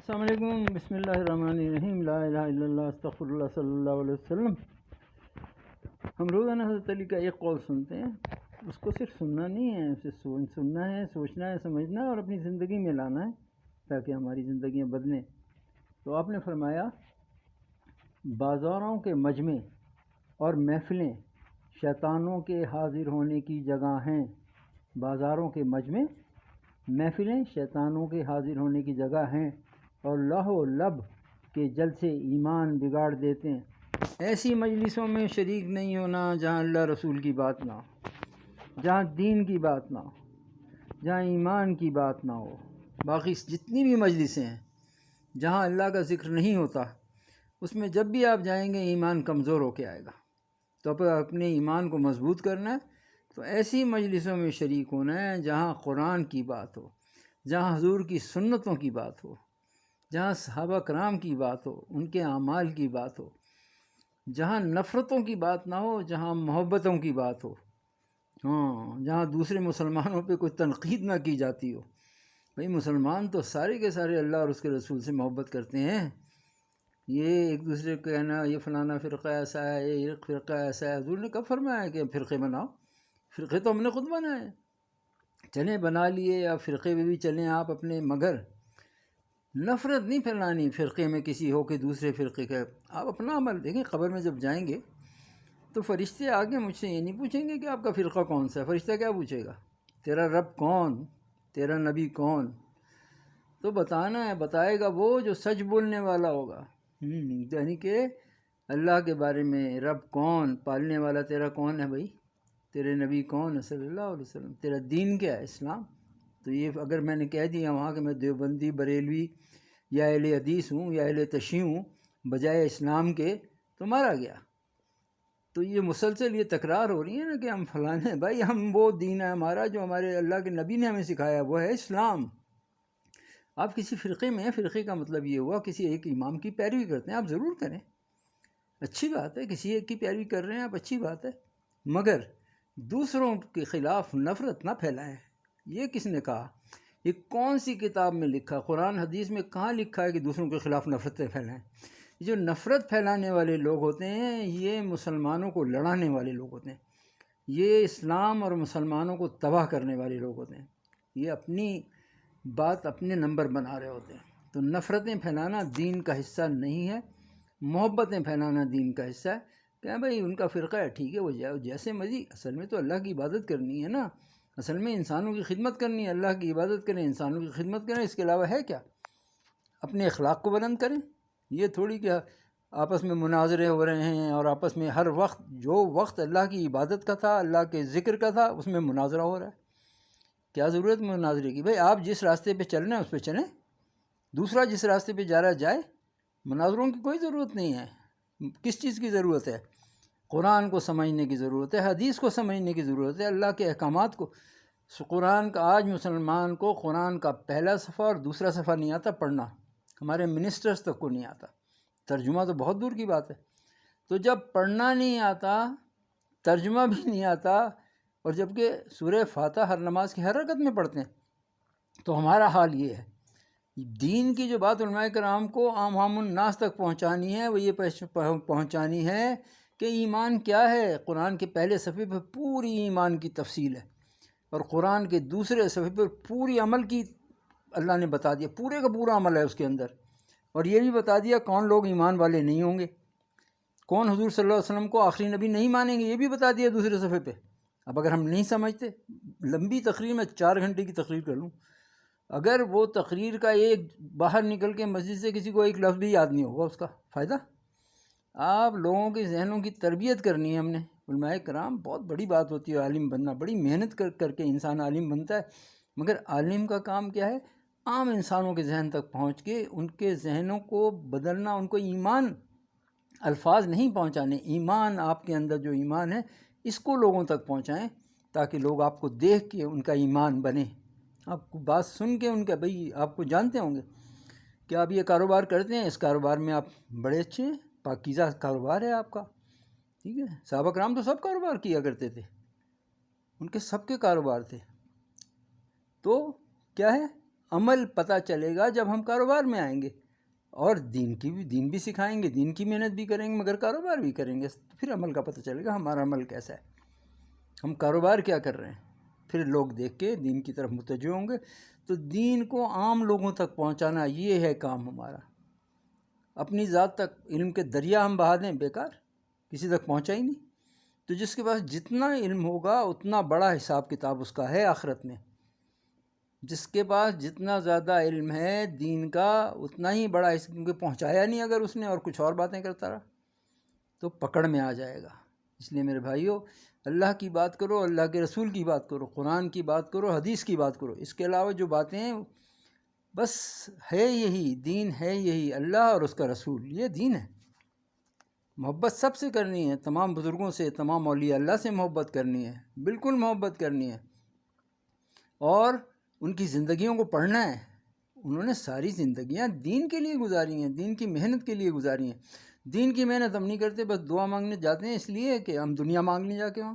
السلام علیکم، بسم اللہ الرحمن الرحیم، لا الہ الا اللہ، استغفر اللہ، صلی اللہ علیہ وسلم۔ ہم روزانہ حضرت علی کا ایک قول سنتے ہیں، اس کو صرف سننا نہیں ہے، اسے سننا ہے، سوچنا ہے، سمجھنا ہے اور اپنی زندگی میں لانا ہے تاکہ ہماری زندگیاں بدلیں۔ تو آپ نے فرمایا بازاروں کے مجمع اور محفلیں شیطانوں کے حاضر ہونے کی جگہ ہیں۔ بازاروں کے مجمع محفلیں شیطانوں کے حاضر ہونے کی جگہ ہیں اور لہو لب کے جلسے ایمان بگاڑ دیتے ہیں۔ ایسی مجلسوں میں شریک نہیں ہونا جہاں اللہ رسول کی بات نہ ہو، جہاں دین کی بات نہ ہو، جہاں ایمان کی بات نہ ہو۔ باقی جتنی بھی مجلسیں ہیں جہاں اللہ کا ذکر نہیں ہوتا، اس میں جب بھی آپ جائیں گے ایمان کمزور ہو کے آئے گا۔ تو اپنے ایمان کو مضبوط کرنا ہے تو ایسی مجلسوں میں شریک ہونا ہے جہاں قرآن کی بات ہو، جہاں حضور کی سنتوں کی بات ہو، جہاں صحابہ کرام کی بات ہو، ان کے اعمال کی بات ہو، جہاں نفرتوں کی بات نہ ہو، جہاں محبتوں کی بات ہو، جہاں دوسرے مسلمانوں پہ کوئی تنقید نہ کی جاتی ہو۔ بھئی مسلمان تو سارے کے سارے اللہ اور اس کے رسول سے محبت کرتے ہیں۔ یہ ایک دوسرے کو کہنا یہ فلانا فرقہ ایسا ہے، یہ فرقہ ایسا ہے، حضور نے کب فرمایا کہ فرقے بناؤ؟ فرقے تو ہم نے خود بنائے، چلیں بنا لیے یا فرقے میں بھی چلیں آپ اپنے، مگر نفرت نہیں پھیلانی فرقے میں کسی ہو کے دوسرے فرقے کا۔ آپ اپنا عمل دیکھیں، قبر میں جب جائیں گے تو فرشتے آگے مجھ سے یہ نہیں پوچھیں گے کہ آپ کا فرقہ کون سا ہے۔ فرشتہ کیا پوچھے گا؟ تیرا رب کون، تیرا نبی کون؟ تو بتانا ہے، بتائے گا وہ جو سچ بولنے والا ہوگا، یعنی کہ اللہ کے بارے میں رب کون، پالنے والا تیرا کون ہے بھائی، تیرے نبی کون ہے صلی اللہ علیہ وسلم، تیرا دین کیا ہے، اسلام۔ تو یہ اگر میں نے کہہ دیا وہاں کہ میں دیوبندی، بریلوی یا اہل حدیث ہوں یا اہل تشیع ہوں بجائے اسلام کے، تو مارا گیا۔ تو یہ مسلسل یہ تکرار ہو رہی ہے نا کہ ہم فلانے، بھائی ہم وہ دین ہے ہمارا جو ہمارے اللہ کے نبی نے ہمیں سکھایا، وہ ہے اسلام۔ آپ کسی فرقے میں ہیں، فرقے کا مطلب یہ ہوا کسی ایک امام کی پیروی کرتے ہیں، آپ ضرور کریں، اچھی بات ہے، کسی ایک کی پیروی کر رہے ہیں آپ، اچھی بات ہے، مگر دوسروں کے خلاف نفرت نہ پھیلائیں۔ یہ کس نے کہا؟ یہ کون سی کتاب میں لکھا؟ قرآن حدیث میں کہاں لکھا ہے کہ دوسروں کے خلاف نفرتیں پھیلائیں؟ جو نفرت پھیلانے والے لوگ ہوتے ہیں یہ مسلمانوں کو لڑانے والے لوگ ہوتے ہیں، یہ اسلام اور مسلمانوں کو تباہ کرنے والے لوگ ہوتے ہیں، یہ اپنی بات اپنے نمبر بنا رہے ہوتے ہیں۔ تو نفرتیں پھیلانا دین کا حصہ نہیں ہے، محبتیں پھیلانا دین کا حصہ ہے۔ کہ بھائی ان کا فرقہ ہے، ٹھیک ہے، وہ جیسے مرضی، اصل میں تو اللہ کی عبادت کرنی ہے نا، اصل میں انسانوں کی خدمت کرنی ہے، اللہ کی عبادت کریں، انسانوں کی خدمت کریں، اس کے علاوہ ہے کیا؟ اپنے اخلاق کو بلند کریں۔ یہ تھوڑی کہ آپس میں مناظرے ہو رہے ہیں اور آپس میں ہر وقت جو وقت اللہ کی عبادت کا تھا، اللہ کے ذکر کا تھا، اس میں مناظرہ ہو رہا ہے۔ کیا ضرورت مناظرے کی؟ بھائی آپ جس راستے پہ چل رہے ہیں اس پہ چلیں، دوسرا جس راستے پہ جا رہا جائے، مناظروں کی کوئی ضرورت نہیں ہے۔ کس چیز کی ضرورت ہے؟ قرآن کو سمجھنے کی ضرورت ہے، حدیث کو سمجھنے کی ضرورت ہے، اللہ کے احکامات کو۔ قرآن کا آج مسلمان کو قرآن کا پہلا صفحہ اور دوسرا صفحہ نہیں آتا پڑھنا، ہمارے منسٹرز تک کو نہیں آتا، ترجمہ تو بہت دور کی بات ہے۔ تو جب پڑھنا نہیں آتا، ترجمہ بھی نہیں آتا، اور جبکہ سورہ فاتحہ ہر نماز کی ہر رکعت میں پڑھتے ہیں، تو ہمارا حال یہ ہے۔ دین کی جو بات علماء کرام کو عام الناس تک پہنچانی ہے، وہ یہ پہنچانی ہے کہ ایمان کیا ہے۔ قرآن کے پہلے صفحے پہ پوری ایمان کی تفصیل ہے، اور قرآن کے دوسرے صفحے پر پوری عمل کی اللہ نے بتا دیا، پورے کا پورا عمل ہے اس کے اندر، اور یہ بھی بتا دیا کون لوگ ایمان والے نہیں ہوں گے، کون حضور صلی اللہ علیہ وسلم کو آخری نبی نہیں مانیں گے، یہ بھی بتا دیا دوسرے صفحے پہ۔ اب اگر ہم نہیں سمجھتے، لمبی تقریر میں 4 گھنٹے کی تقریر کر لوں، اگر وہ تقریر کا ایک باہر نکل کے مسجد سے کسی کو ایک لفظ بھی یاد نہیں ہوگا، اس کا فائدہ؟ آپ لوگوں کے ذہنوں کی تربیت کرنی ہے ہم نے۔ علماء کرام بہت بڑی بات ہوتی ہے عالم بننا، بڑی محنت کر کے انسان عالم بنتا ہے، مگر عالم کا کام کیا ہے؟ عام انسانوں کے ذہن تک پہنچ کے ان کے ذہنوں کو بدلنا، ان کو ایمان، الفاظ نہیں پہنچانے، ایمان، آپ کے اندر جو ایمان ہے اس کو لوگوں تک پہنچائیں تاکہ لوگ آپ کو دیکھ کے ان کا ایمان بنے۔ آپ کو بات سن کے ان کا، بھئی آپ کو جانتے ہوں گے کہ آپ یہ کاروبار کرتے ہیں، اس کاروبار میں آپ بڑے اچھے ہیں، پاکیزہ کاروبار ہے آپ کا، ٹھیک ہے۔ صحابہ کرام تو سب کاروبار کیا کرتے تھے، ان کے سب کے کاروبار تھے۔ تو کیا ہے عمل پتہ چلے گا جب ہم کاروبار میں آئیں گے، اور دین بھی سکھائیں گے، دین کی محنت بھی کریں گے، مگر کاروبار بھی کریں گے، پھر عمل کا پتہ چلے گا ہمارا عمل کیسا ہے، ہم کاروبار کیا کر رہے ہیں۔ پھر لوگ دیکھ کے دین کی طرف متوجہ ہوں گے۔ تو دین کو عام لوگوں تک پہنچانا، یہ ہے کام ہمارا۔ اپنی ذات تک علم کے دریا ہم بہا دیں، بیکار، کسی تک پہنچا ہی نہیں۔ تو جس کے پاس جتنا علم ہوگا اتنا بڑا حساب کتاب اس کا ہے آخرت میں۔ جس کے پاس جتنا زیادہ علم ہے دین کا اتنا ہی بڑا، کیونکہ پہنچایا نہیں اگر اس نے اور کچھ اور باتیں کرتا رہا تو پکڑ میں آ جائے گا۔ اس لیے میرے بھائیو، اللہ کی بات کرو، اللہ کے رسول کی بات کرو، قرآن کی بات کرو، حدیث کی بات کرو۔ اس کے علاوہ جو باتیں ہیں بس ہے یہی دین، ہے یہی اللہ اور اس کا رسول، یہ دین ہے۔ محبت سب سے کرنی ہے، تمام بزرگوں سے، تمام اولیاء اللہ سے محبت کرنی ہے، بالکل محبت کرنی ہے، اور ان کی زندگیوں کو پڑھنا ہے۔ انہوں نے ساری زندگیاں دین کے لیے گزاری ہیں، دین کی محنت کے لیے گزاری ہیں۔ دین کی محنت ہم نہیں کرتے، بس دعا مانگنے جاتے ہیں، اس لیے کہ ہم دنیا مانگ لیں جا کے وہاں۔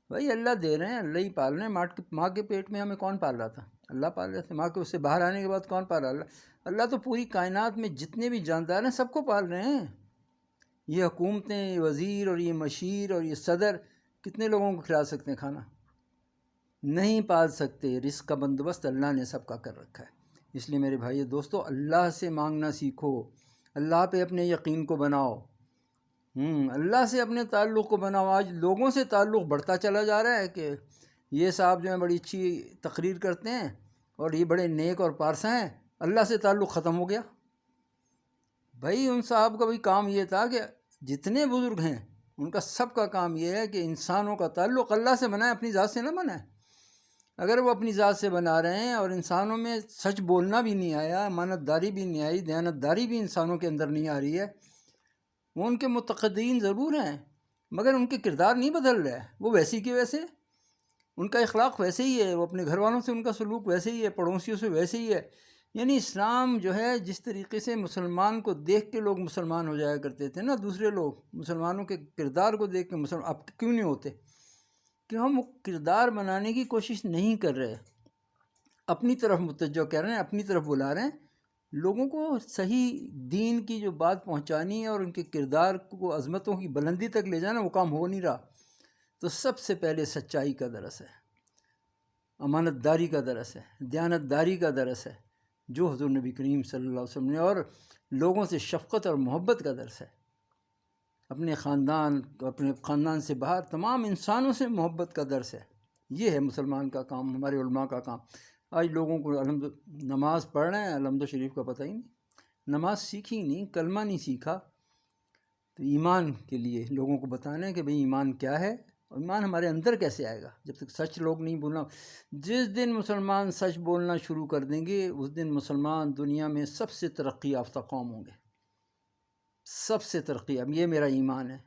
بھائی اللہ دے رہے ہیں، اللہ ہی پال رہے ہیں۔ ماں کے پیٹ میں ہمیں کون پال رہا تھا؟ اللہ پال رہے تھے۔ ماں کے اس سے باہر آنے کے بعد کون پال رہا؟ اللہ تو پوری کائنات میں جتنے بھی جاندار ہیں سب کو پال رہے ہیں۔ یہ حکومتیں، یہ وزیر اور یہ مشیر اور یہ صدر کتنے لوگوں کو کھلا سکتے ہیں کھانا؟ نہیں پال سکتے۔ رزق کا بندوبست اللہ نے سب کا کر رکھا ہے۔ اس لیے میرے بھائی دوستو، اللہ سے مانگنا سیکھو، اللہ پہ اپنے یقین کو بناؤ، اللہ سے اپنے تعلق کو بناؤ۔ آج لوگوں سے تعلق بڑھتا چلا جا رہا ہے کہ یہ صاحب جو ہیں بڑی اچھی تقریر کرتے ہیں اور یہ بڑے نیک اور پارسا ہیں، اللہ سے تعلق ختم ہو گیا۔ بھائی ان صاحب کا بھی کام یہ تھا کہ جتنے بزرگ ہیں ان کا سب کا کام یہ ہے کہ انسانوں کا تعلق اللہ سے بنائے، اپنی ذات سے نہ بنائے۔ اگر وہ اپنی ذات سے بنا رہے ہیں اور انسانوں میں سچ بولنا بھی نہیں آیا، امانت داری بھی نہیں آئی، دیانت داری بھی انسانوں کے اندر نہیں آ رہی ہے، وہ ان کے متقدین ضرور ہیں مگر ان کے کردار نہیں بدل رہا ہے۔ وہ ویسی کے ویسے، ان کا اخلاق ویسے ہی ہے، وہ اپنے گھر والوں سے ان کا سلوک ویسے ہی ہے، پڑوسیوں سے ویسے ہی ہے۔ یعنی اسلام جو ہے، جس طریقے سے مسلمان کو دیکھ کے لوگ مسلمان ہو جایا کرتے تھے نا، دوسرے لوگ مسلمانوں کے کردار کو دیکھ کے مسلمان، اب کیوں نہیں ہوتے؟ کہ ہم کردار بنانے کی کوشش نہیں کر رہے، اپنی طرف متوجہ کر رہے ہیں، اپنی طرف بلا رہے ہیں۔ لوگوں کو صحیح دین کی جو بات پہنچانی ہے اور ان کے کردار کو عظمتوں کی بلندی تک لے جانا، وہ کام ہو نہیں رہا۔ تو سب سے پہلے سچائی کا درس ہے، امانت داری کا درس ہے، دیانت داری کا درس ہے، جو حضور نبی کریم صلی اللہ علیہ وسلم نے، اور لوگوں سے شفقت اور محبت کا درس ہے۔ اپنے خاندان سے باہر تمام انسانوں سے محبت کا درس ہے۔ یہ ہے مسلمان کا کام، ہمارے علماء کا کام۔ آج لوگوں کو نماز پڑھ رہے ہیں، الحمد شریف کا پتہ ہی نہیں، نماز سیکھی نہیں، کلمہ نہیں سیکھا۔ تو ایمان کے لیے لوگوں کو بتانا ہے کہ بھئی ایمان کیا ہے، اور ایمان ہمارے اندر کیسے آئے گا جب تک سچ لوگ نہیں بولنا۔ جس دن مسلمان سچ بولنا شروع کر دیں گے، اس دن مسلمان دنیا میں سب سے ترقی یافتہ قوم ہوں گے، سب سے ترقی۔ اب یہ میرا ایمان ہے۔